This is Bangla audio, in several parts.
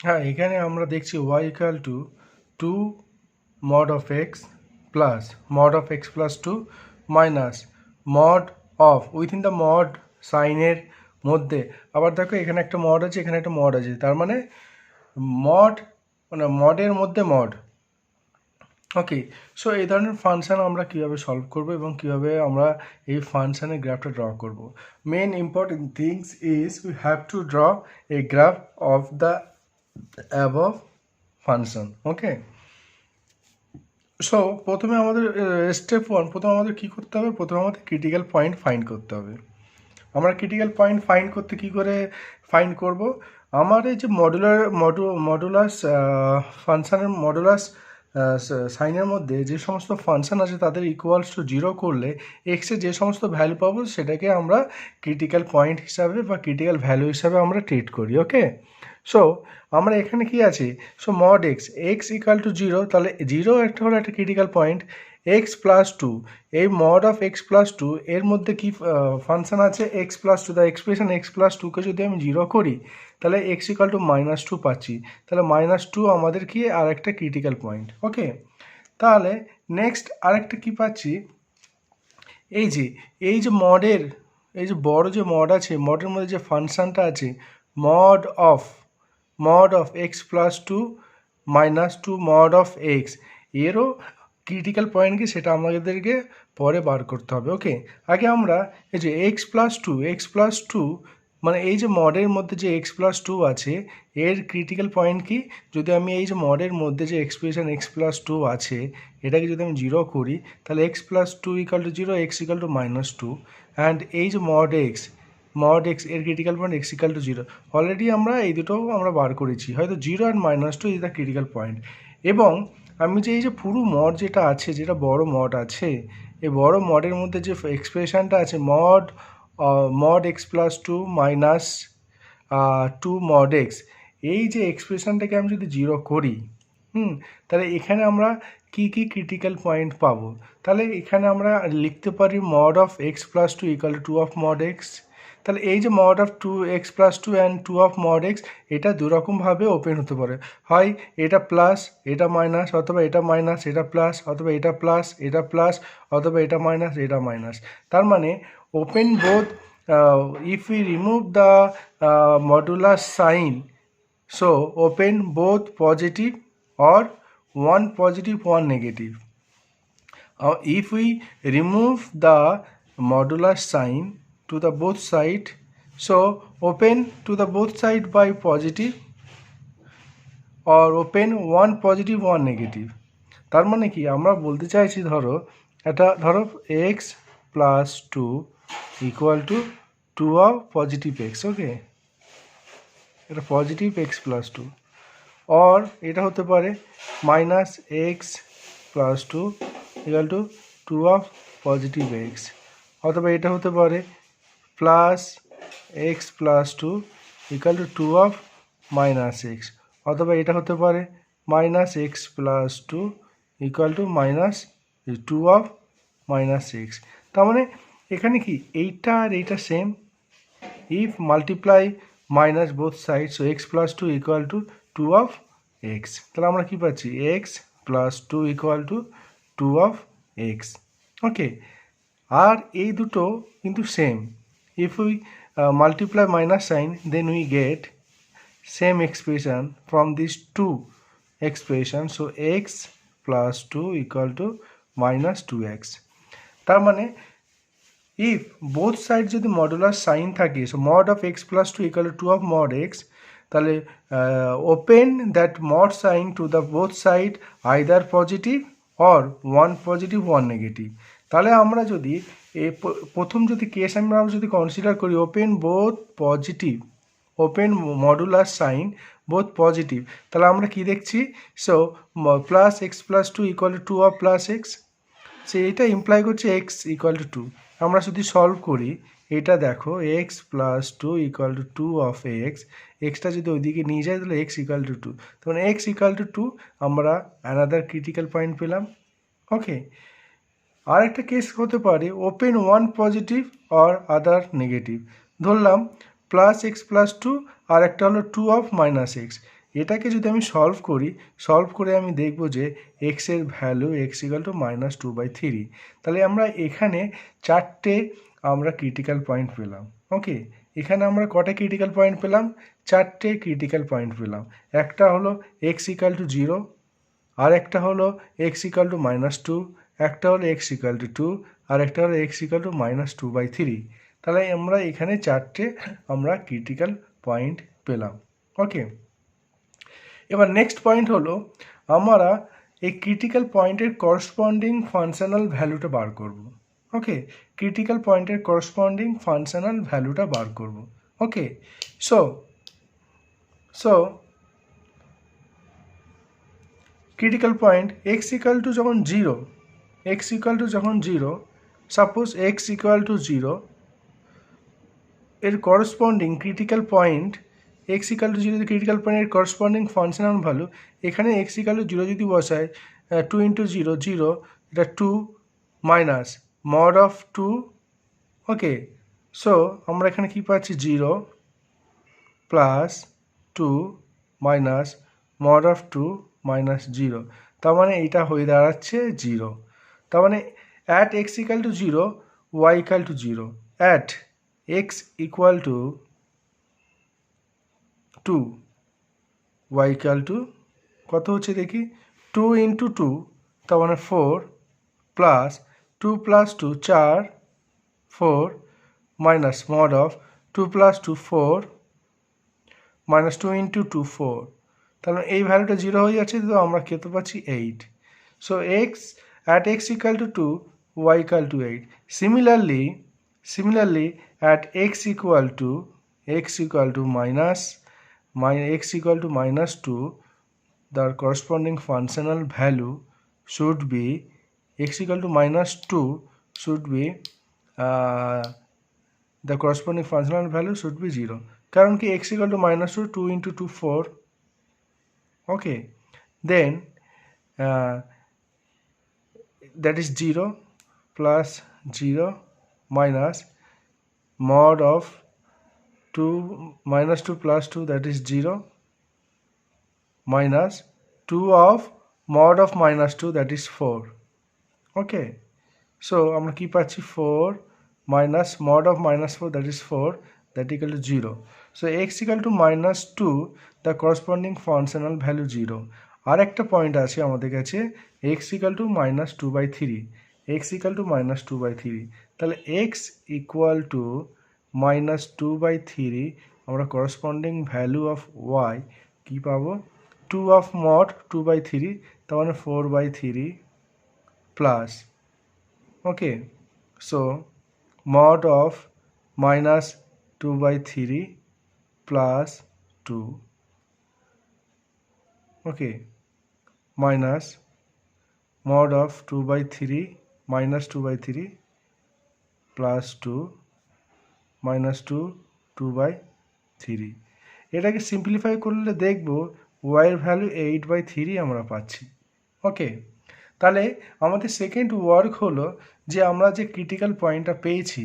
হ্যাঁ, এখানে আমরা দেখছি y equal to 2 mod of x plus mod of x plus 2 minus mod of within the mod সাইনের মধ্যে আবার দেখো এখানে একটা মড আছে, এখানে একটা মড আছে, তার মানে মড মানে মডের মধ্যে মড। ওকে, সো এই ধরনের ফাংশন আমরা কীভাবে সলভ করব এবং কীভাবে আমরা এই ফাংশনের গ্রাফটা ড্র করব। Main important things is we have to draw a graph of the above function. Okay, so প্রথমে আমাদের স্টেপ ওয়ান, প্রথমে আমাদের কী করতে হবে, প্রথমে আমাদের ক্রিটিক্যাল পয়েন্ট ফাইন্ড করতে হবে। আমরা ক্রিটিক্যাল পয়েন্ট ফাইন্ড করতে কী করে ফাইন্ড করব, আমার এই যে মডুলাস ফাংশানের মডুলাস সাইনের মধ্যে যে সমস্ত ফাংশন আছে তাদের ইকুয়ালস টু 0 করলে এক্সের যে সমস্ত ভ্যালু পাবো সেটাকে আমরা ক্রিটিক্যাল পয়েন্ট হিসাবে বা ক্রিটিক্যাল ভ্যালু হিসাবে আমরা ট্রিট করি। ওকে, সো আমরা এখানে কি আছে, so mod X equal to 0, তাহলে 0 একটা হলো একটা critical point. X plus two, এই mod of X plus two এর মধ্যে কি ফাংশন আছে X plus two, the expression X plus টুকে যদি আমি 0 করি তাহলে এক্স ইকাল টু -2 পাচ্ছি, তাহলে -2 আমাদের কি আর একটা ক্রিটিক্যাল পয়েন্ট। ওকে, তাহলে নেক্সট আরেকটা কি পাচ্ছি, এই যে মডের এই যে বড় যে মড আছে, মডের মধ্যে যে ফাংশনটা আছে mod of X plus two -2 mod of X, এরও ক্রিটিক্যাল পয়েন্ট কি সেটা আমাদেরকে পরে বার করতে হবে। ওকে, আগে আমরা এই যে এক্স প্লাস টু মানে এই যে মডের মধ্যে যে এক্স প্লাস টু আছে এর ক্রিটিক্যাল পয়েন্ট কি, যদি আমি এই যে মডের মধ্যে যে এক্সপ্রেশন এক্স প্লাস টু আছে এটাকে যদি আমি 0 করি তাহলে X plus two equal to 0, X equal to -2, and এই যে মড এক্স এর critical point X equal to 0, already আমরা এই দুটো আমরা বার করেছি, হয়তো 0 and -2 is the critical point. এবং আমি যে এই যে পুরো মড যেটা আছে, যেটা বড় মড আছে, এই বড় মডের মধ্যে যে এক্সপ্রেশনটা আছে mod X plus two minus 2 mod X, এই যে এক্সপ্রেশনটাকে আমি যদি 0 করি, তাহলে এখানে আমরা কি কি ক্রিটিক্যাল পয়েন্ট পাবো, তাহলে এখানে আমরা লিখতে পারি mod of X plus two equal to 2 of mod X. তাহলে এই যে mod of 2x plus two and 2 of mod X, এটা দুরকমভাবে ওপেন হতে পারে, হয় এটা প্লাস এটা মাইনাস, অথবা এটা মাইনাস এটা প্লাস, অথবা এটা প্লাস এটা প্লাস, অথবা এটা মাইনাস এটা মাইনাস। তার মানে open both, if we remove the modular sign, so open both positive or one positive one negative. If we remove the modular sign to the both side, so open to the both side by positive or open one positive one negative. তার মানে কি আমরা বলতে চাইছি, ধরো X plus two equal to 2 of positive X. Okay, এটা positive X plus two, or এটা হতে পারে minus X plus two equal to 2 of positive X, অথবা এটা হতে পারে plus X plus two equal to 2 of minus X, অথবা এটা হতে পারে minus X plus two equal to -2 of minus X. তার মানে এখানে কি এইটা আর এইটা same, if multiply minus both side, so X plus two equal to 2 of X, তাহলে আমরা কি পাচ্ছি X plus two equal to 2 of X. Okay, আর এই দুটো কিন্তু same, if we multiply minus sign then we get same expression from these two expressions, so x plus 2 equal to -2x. তার মানে if both side যদি মডুলার সাইন থাকে, so mod of x plus 2 equal to 2 of mod x, তাহলে open that mod sign to the both side either positive or one positive one negative. তাহলে আমরা যদি প্রথম যদি কেস আমরা যদি কনসিডার করি open both positive, open modular sign both positive, তাহলে আমরা কি দেখছি, so plus X plus two equal to 2 of plus X, সে এটা ইমপ্লাই করছে এক্স ইকুয়াল টু 2। আমরা যদি সলভ করি এটা দেখো X plus two equal to 2 of X, এক্সটা যদি ওইদিকে নিয়ে যায় তাহলে এক্স ইকুয়াল টু 2, তখন এক্স ইকুয়াল টু 2 আমরা অ্যানাদার ক্রিটিক্যাল পয়েন্ট পেলাম। ওকে, আরেকটা কেস হতে পারে open one positive or other negative, ধরলাম প্লাস এক্স প্লাস টু আর একটা হলো 2 অফ মাইনাস এক্স, এটাকে যদি আমি সলভ করে আমি দেখব যে এক্সের ভ্যালু x = -2/3। তাহলে আমরা এখানে চারটে আমরা ক্রিটিক্যাল পয়েন্ট পেলাম। ওকে, এখানে আমরা কটা ক্রিটিক্যাল পয়েন্ট পেলাম? চারটে ক্রিটিক্যাল পয়েন্ট পেলাম। একটা হলো x = 0, আর একটা হলো x = -2, একটা হলো x = 2, আর একটা হলো x = -2/3। তাহলে আমরা এখানে চারটে আমরা ক্রিটিক্যাল পয়েন্ট পেলাম। ওকে, এবার নেক্সট পয়েন্ট হলো আমরা এই ক্রিটিক্যাল পয়েন্টের করসপন্ডিং ফাংশনাল ভ্যালুটা বার করব। ওকে, ক্রিটিক্যাল পয়েন্টের করসপন্ডিং ফাংশনাল ভ্যালুটা বার করব। ওকে, সো ক্রিটিক্যাল পয়েন্ট x = যখন 0, সাপোজ x = 0, এর corresponding critical point x = 0 critical পয়েন্টের করসপন্ডিং ফাংশনাল ভ্যালু, এখানে x = 0 যদি বসায় 2 × 0 0, এটা 2 minus mod of 2। Okay, so আমরা এখানে কি পাচ্ছি? 0 plus 2 minus mod of 2 minus 0। তার মানে এটা হয়ে দাঁড়াচ্ছে 0। তার মানে at x = 0, y = 0, at x = 2, y = কত হচ্ছে দেখি? 2 × 2, তার মানে 4, plus 2 + 2 4, 4 minus mod of 2 + 2 4, minus 2 × 2 4। তাহলে এই ভ্যালুটা 0 হয়ে যাচ্ছে, তো আমরা কত পাচ্ছি? 8। So at x = 2, y = 8। Similarly at x = -2, the corresponding functional value should be x = -2 should be the corresponding functional value should be 0, কারণ কি x = -2, 2 × 2 4। okay, then that is 0 plus 0 minus mod of 2 minus 2 plus 2, that is 0, minus 2 of mod of -2, that is 4. okay, so আমরা কি পাচ্ছি? 4 minus mod of -4, that is 4, that equal to 0. so x = -2, the corresponding functional value 0. আর একটা পয়েন্ট আছে আমাদের কাছে x = -2/3, x = -2/3। তাহলে x = -2/3, আমরা করসপন্ডিং ভ্যালু অফ y কি পাবো? 2 of mod 2/3, তার মানে 4/3 plus, okay, so mod of -2/3 plus 2, okay, minus mod of 2/3 -2/3 plus 2 minus 2 2/3। এটাকে সিম্পলিফাই করলে দেখব y এর ভ্যালু 8/3 আমরা পাচ্ছি। ওকে, তাহলে আমাদের সেকেন্ড ওয়ার্ক হলো যে আমরা যে ক্রিটিক্যাল পয়েন্টটা পেয়েছি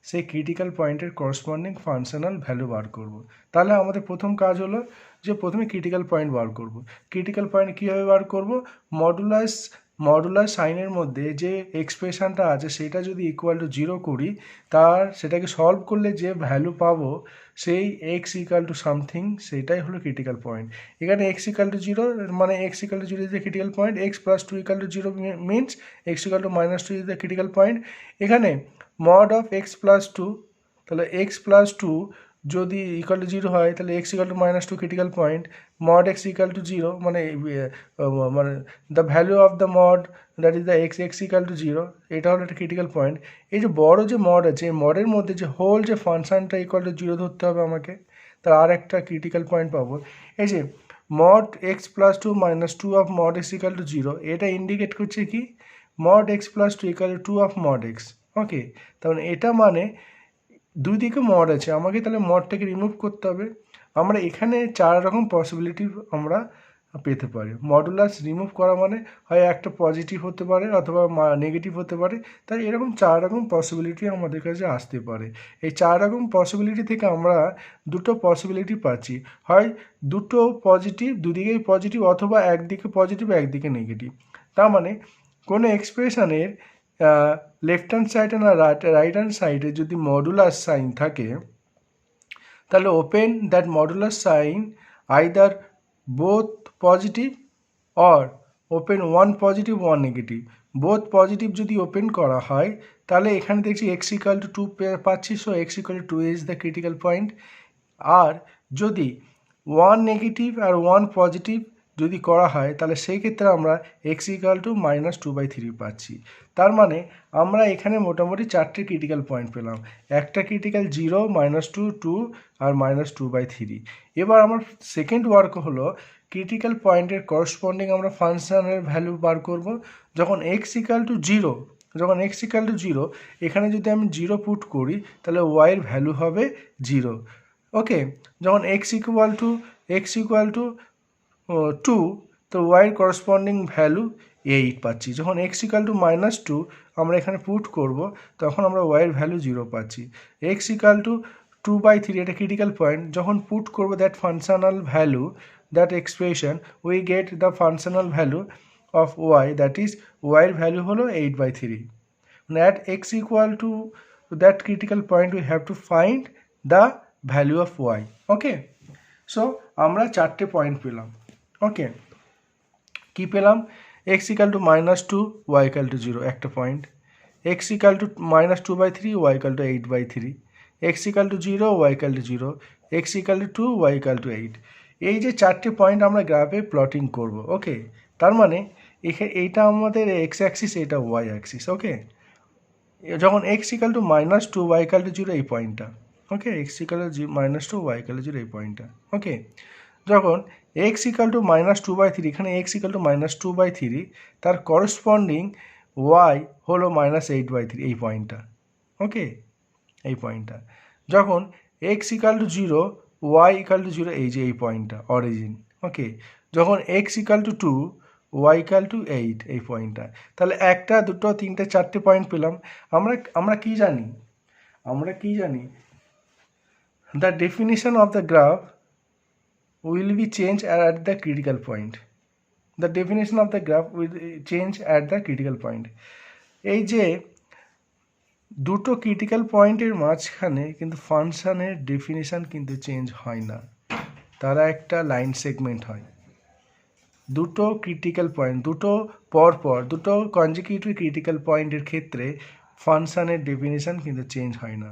সেই ক্রিটিক্যাল পয়েন্টের করসপন্ডিং ফাংশনাল ভ্যালু বার করব। তাহলে আমাদের প্রথম কাজ হলো যে প্রথমে ক্রিটিক্যাল পয়েন্ট বার করব। ক্রিটিক্যাল পয়েন্ট কীভাবে বার করব? মডুলাস সাইনের মধ্যে যে এক্সপ্রেশনটা আছে সেটা যদি =0 করি, সেটাকে সলভ করলে যে ভ্যালু পাবো সেই x = সামথিং, সেটাই হলো ক্রিটিক্যাল পয়েন্ট। এখানে x = 0, মানে x = 0 is the critical point, x + 2 = 0 means x = -2 is the critical point. এখানে mod of x + 2, তাহলে x + 2 যদি =0 হয় তাহলে x = -2 critical point, mod x = 0, মানে the value of the mod, that is the x = 0, এটা হলো একটা ক্রিটিক্যাল পয়েন্ট। এই যে বড় যে মড আছে, এই মডের মধ্যে যে হোল যে ফাংশনটা =0 ধরতে হবে আমাকে, তার আর একটা ক্রিটিক্যাল পয়েন্ট পাবো। এই যে mod x + 2 - 2 of mod x = 0, এটা ইন্ডিকেট করছে কি? mod x + 2 = 2 of mod x। ওকে, তাহলে এটা মানে দুই দিকে মড আছে, আমাকে তাহলে মডটাকে রিমুভ করতে হবে। আমরা এখানে 4 রকম পসিবিলিটি আমরা পেতে পারি। মডুলাস রিমুভ করা মানে হয় একটা পজিটিভ হতে পারে অথবা নেগেটিভ হতে পারে, তাই এরকম 4 রকম পসিবিলিটি আমাদের কাছে আসতে পারে। এই 4 রকম পসিবিলিটি থেকে আমরা দুটো পসিবিলিটি পাচ্ছি, হয় দুটো পজিটিভ, দুদিকেই পজিটিভ, অথবা একদিকে পজিটিভ একদিকে নেগেটিভ। তার মানে কোনো এক্সপ্রেশনের লেফট হ্যান্ড সাইডে না রাইট হ্যান্ড সাইডে যদি মডুলাস সাইন থাকে, তাহলে open that modulus sign either both positive or open one positive one negative. Both positive যদি ওপেন করা হয় তাহলে এখানে দেখছি x = 2 পাচ্ছি, so x = 2 is the critical point. আর যদি ওয়ান নেগেটিভ আর ওয়ান পজিটিভ যদি করা হয় তাহলে সেই ক্ষেত্রে আমরা x = -2/3 পাচ্ছি। তার মানে আমরা এখানে মোটামুটি 4টে ক্রিটিক্যাল পয়েন্ট পেলাম। একটা ক্রিটিক্যাল 0, -2, 2 আর -2/3। এবার আমার সেকেন্ড ওয়ার্ক হলো ক্রিটিক্যাল পয়েন্টের করসপন্ডিং আমরা ফাংশনের ভ্যালু বার করব। যখন x = 0, এখানে যদি আমি 0 পুট করি তাহলে y এর ভ্যালু হবে 0। ওকে, যখন x = 2, তো y এর করসপন্ডিং ভ্যালু 8 পাচ্ছি। যখন x = -2 আমরা এখানে পুট করব, তখন আমরা y এর ভ্যালু 0 পাচ্ছি। x = 2/3, এটা ক্রিটিক্যাল পয়েন্ট, যখন পুট করব that functional value, that expression, we get the functional value of y, that is y এর ভ্যালু হলো 8/3। at x = that critical point we have to find the value of y. Okay, so আমরা 4টে পয়েন্ট পেলাম। ওকে, কি পেলাম? x = -2, y = 0 একটা point, x = -2/3, y = 8/3, x = 0, y = 0, x = 2, y = 8। এই যে 4টে পয়েন্ট আমরা গ্রাফে প্লটিং করব। ওকে, তার মানে এইটা আমাদের x অ্যাক্সিস, এটা y অ্যাক্সিস। ওকে, যখন x = -2, y = 0 এই পয়েন্টটা। ওকে, x = -2, y = 0 এই পয়েন্টটা। ওকে, যখন x = -2/3, এখানে x = -2/3, তার করসপন্ডিং y হলো -8/3 এই পয়েন্টটা। ওকে, এই পয়েন্টটা। যখন x = 0, y = 0, এই যে এই পয়েন্টটা অরিজিন। ওকে, যখন x = 2, y = 8 এই পয়েন্টটা। তাহলে একটা, দুটো, তিনটে, 4টে পয়েন্ট পেলাম। আমরা কি জানি? The definition of the graph will be changed at the critical point. The definition of the graph will change at the critical point. এই যে দুটো ক্রিটিক্যাল পয়েন্টের মাঝখানে কিন্তু ফাংশনের ডেফিনিশন কিন্তু চেঞ্জ হয় না, তারা একটা লাইন সেগমেন্ট হয়। দুটো ক্রিটিক্যাল পয়েন্ট, দুটো পরপর, দুটো কনজিকিউটিভ ক্রিটিক্যাল পয়েন্টের ক্ষেত্রে ফাংশনের ডেফিনিশন কিন্তু চেঞ্জ হয় না।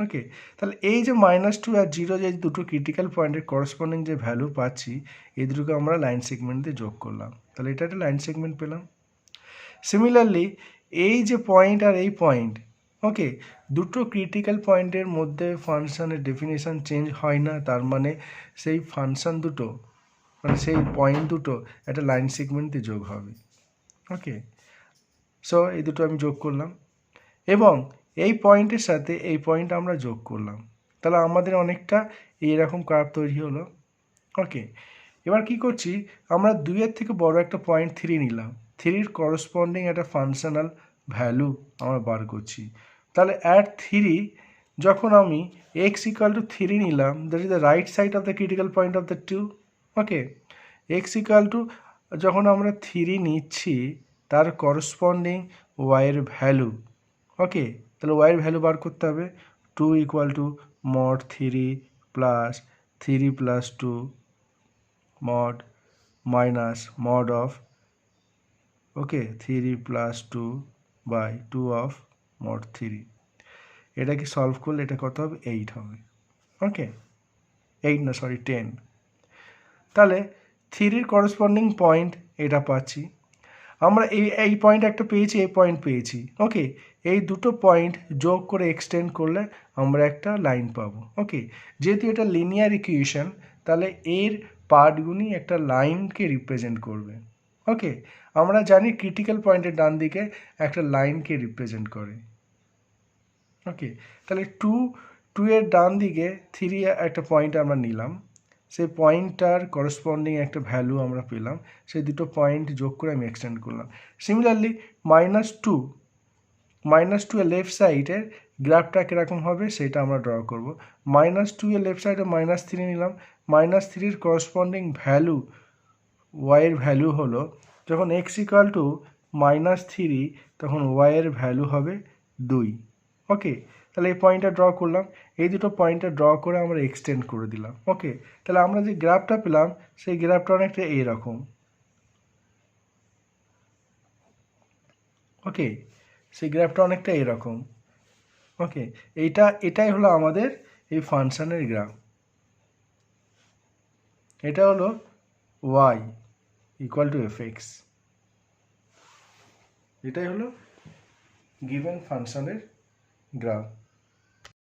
ওকে, তাহলে এই যে -2 আর 0 যে দুটো ক্রিটিক্যাল পয়েন্টের করসপন্ডিং যে ভ্যালু পাচ্ছি, এই দুটোকে আমরা লাইন সেগমেন্ট দিয়ে যোগ করলাম, তাহলে এটা একটা লাইন সেগমেন্ট পেলাম। সিমিলারলি এই যে পয়েন্ট আর এই পয়েন্ট, ওকে, দুটো ক্রিটিক্যাল পয়েন্টের মধ্যে ফাংশনের ডেফিনিশন চেঞ্জ হয় না, তার মানে সেই ফাংশন দুটো, মানে সেই পয়েন্ট দুটো একটা লাইন সেগমেন্ট দিয়ে যোগ হবে। ওকে, সো এই দুটো আমি যোগ করলাম এবং এই পয়েন্টের সাথে এই পয়েন্ট আমরা যোগ করলাম, তাহলে আমাদের অনেকটা এইরকম কার্ভ তৈরি হলো। ওকে, এবার কি করছি, আমরা 2-এর থেকে বড় একটা পয়েন্ট 3 নিলাম, 3-র করসপন্ডিং একটা ফাংশনাল ভ্যালু আমরা বার করছি। তাহলে অ্যাট 3, যখন আমি x = 3 নিলাম, that is the right side of the critical point of the 2। Okay, x = যখন আমরা 3 নিচ্ছি, তার করসপন্ডিং y এর ভ্যালু। ওকে, তাহলে y এর ভ্যালু বার করতে হবে। 2 = mod 3 plus 3 plus 2 mod minus mod of, okay, 3 plus 2 by 2 of mod 3। এটাকে সলভ করলে এটা কত হবে? 8 হবে। ওকে, 8 না, সরি 10। তাহলে 3-র করসপন্ডিং পয়েন্ট এটা পাচ্ছি আমরা, এই পয়েন্ট একটা পেয়েছি, এই পয়েন্ট পেয়েছি। ওকে, এই দুটো পয়েন্ট যোগ করে এক্সটেন্ড করলে আমরা একটা লাইন পাবো। ওকে, যেহেতু এটা লিনিয়ার ইকুয়েশন, তাহলে এর পার্টগুলি একটা লাইনকে রিপ্রেজেন্ট করবে। ওকে, আমরা জানি ক্রিটিক্যাল পয়েন্টের ডান দিকে একটা লাইনকে রিপ্রেজেন্ট করে। ওকে, তাহলে 2 এর ডান দিকে 3 একটা পয়েন্ট আমরা নিলাম, সেই পয়েন্টটার করসপন্ডিং একটা ভ্যালু আমরা পেলাম, সেই দুটো পয়েন্ট যোগ করে আমি এক্সটেন্ড করলাম। সিমিলারলি -2 এর লেফট সাইডের গ্রাফটা কীরকম হবে সেটা আমরা ড্র করব। -2 এর লেফট সাইডে -3 নিলাম, -3 করসপন্ডিং ভ্যালু ওয়াইয়ের ভ্যালু হলো, যখন x = -3 তখন ওয়াইয়ের ভ্যালু হবে 2। ওকে, তাহলে এই পয়েন্টটা ড্র করলাম, এই দুটো পয়েন্টটা ড্র করে আমরা এক্সটেন্ড করে দিলাম। ওকে, তাহলে আমরা যে গ্রাফটা পেলাম সেই গ্রাফটা অনেকটা এইরকম। ওকে, সেই গ্রাফটা অনেকটা এইরকম। ওকে, এটাই হলো আমাদের এই ফাংশনের গ্রাফ। এটা হলো y = fx। এটাই হলো গিভেন ফাংশনের গ্রাফ।